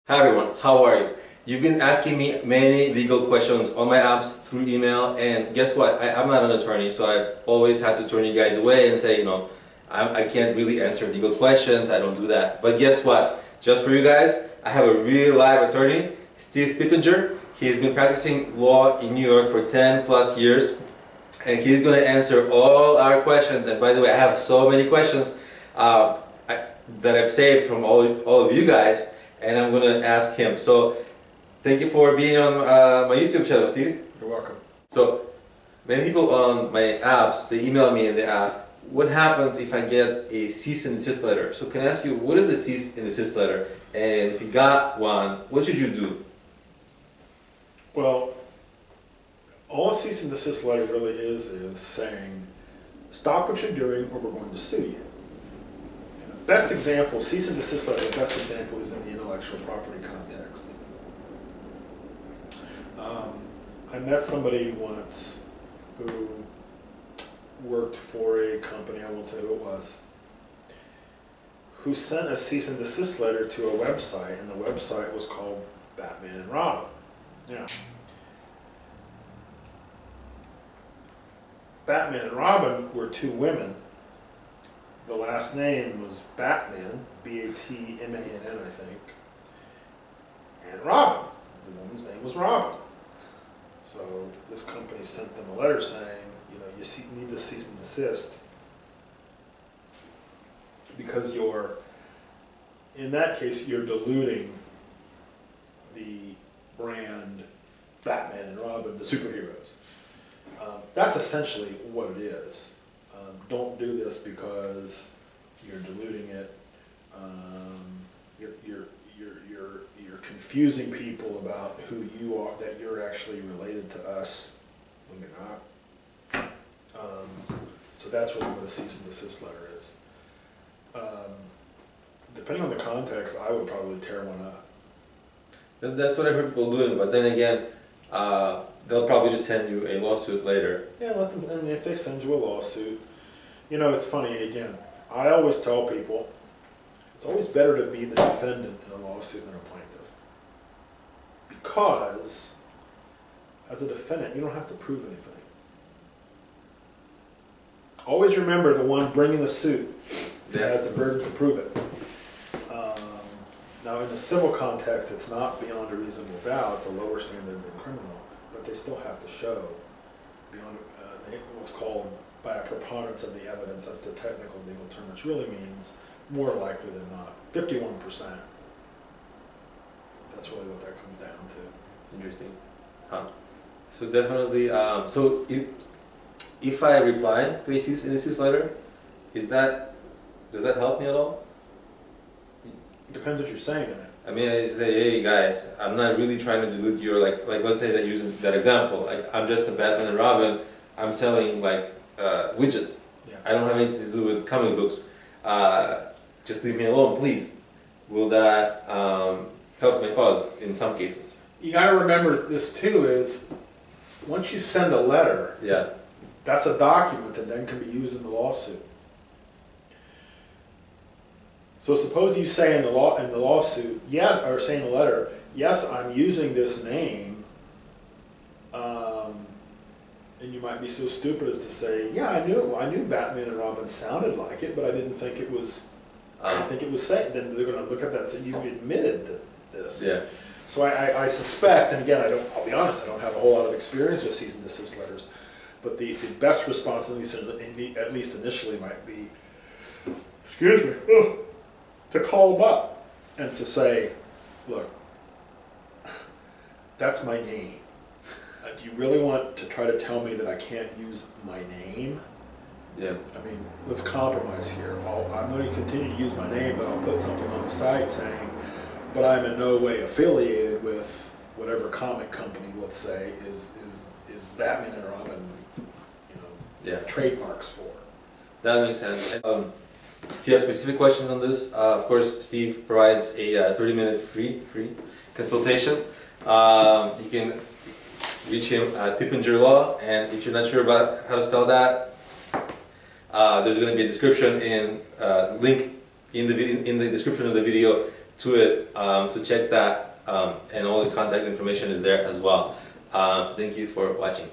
Hi everyone, how are you? You've been asking me many legal questions on my apps through email, and guess what? I'm not an attorney, so I've always had to turn you guys away and say, I can't really answer legal questions, I don't do that. But guess what? Just for you guys, I have a real live attorney, Steve Pipenger. He's been practicing law in New York for 10 plus years, and he's going to answer all our questions. And by the way, I have so many questions that I've saved from all of you guys, and I'm going to ask him. So, thank you for being on my YouTube channel, Steve. You're welcome. So, many people on my apps, they email me and they ask, what happens if I get a cease and desist letter? So, can I ask you, what is a cease and desist letter? And if you got one, what should you do? Well, all a cease and desist letter really is saying, stop what you're doing or we're going to sue you. Best example, cease and desist letter, the best example is in the intellectual property context. I met somebody once who worked for a company, I won't say who it was, who sent a cease and desist letter to a website, and the website was called Batman and Robin. Now, Batman and Robin were two women. The last name was Batman, B-A-T-M-A-N-N, I think, and Robin. The woman's name was Robin. So this company sent them a letter saying, you need to cease and desist because in that case, you're diluting the brand Batman and Robin, the superheroes. That's essentially what it is. Don't do this because you're diluting it. You're confusing people about who you are, that you're actually related to us when you're not. So that's really what a cease and desist letter is. Depending on the context, I would probably tear one up. That's what I heard people doing, but then again, they'll probably just send you a lawsuit later. Yeah, let them, and if they send you a lawsuit, it's funny, again, I always tell people, it's always better to be the defendant in a lawsuit than a plaintiff. Because, as a defendant, you don't have to prove anything. Always remember the one bringing the suit has the burden to prove it. Now, in the civil context, it's not beyond a reasonable doubt. It's a lower standard than criminal, but they still have to show beyond what's called by a preponderance of the evidence. That's the technical legal term, which really means more likely than not. 51%. That's really what that comes down to. Interesting. So definitely, so if I reply to a cease and desist letter, does that help me at all? It depends what you're saying in it. I mean, I say, hey guys, I'm not really trying to dilute your, like let's say that using that example, like I'm just a Batman and Robin, I'm selling widgets. Yeah. I don't have anything to do with comic books. Just leave me alone, please. Will that help my cause in some cases? You got to remember this too is, once you send a letter, yeah, that's a document that then can be used in the lawsuit. So suppose you say in the lawsuit, yes, or say in the letter, yes, I'm using this name, and you might be so stupid as to say, yeah, I knew Batman and Robin sounded like it, but I didn't think it was. I didn't think it was safe. Then they're going to look at that and say, you've admitted this. Yeah. So I suspect, and again, I'll be honest, I don't have a whole lot of experience with cease and desist letters, but the best response, at least initially, might be, excuse me, to call them up and to say, look, that's my name. Do you really want to try to tell me that I can't use my name? Yeah. I mean, let's compromise here. I'm going to continue to use my name, but I'll put something on the site saying, but I'm in no way affiliated with whatever comic company, let's say, is Batman and Robin, yeah, trademarks for. That makes sense. If you have specific questions on this, of course, Steve provides a 30-minute free consultation. You can reach him at Pip Injury Law, and if you're not sure about how to spell that, there's going to be a description link in the description of the video to it. So check that, and all his contact information is there as well. So thank you for watching.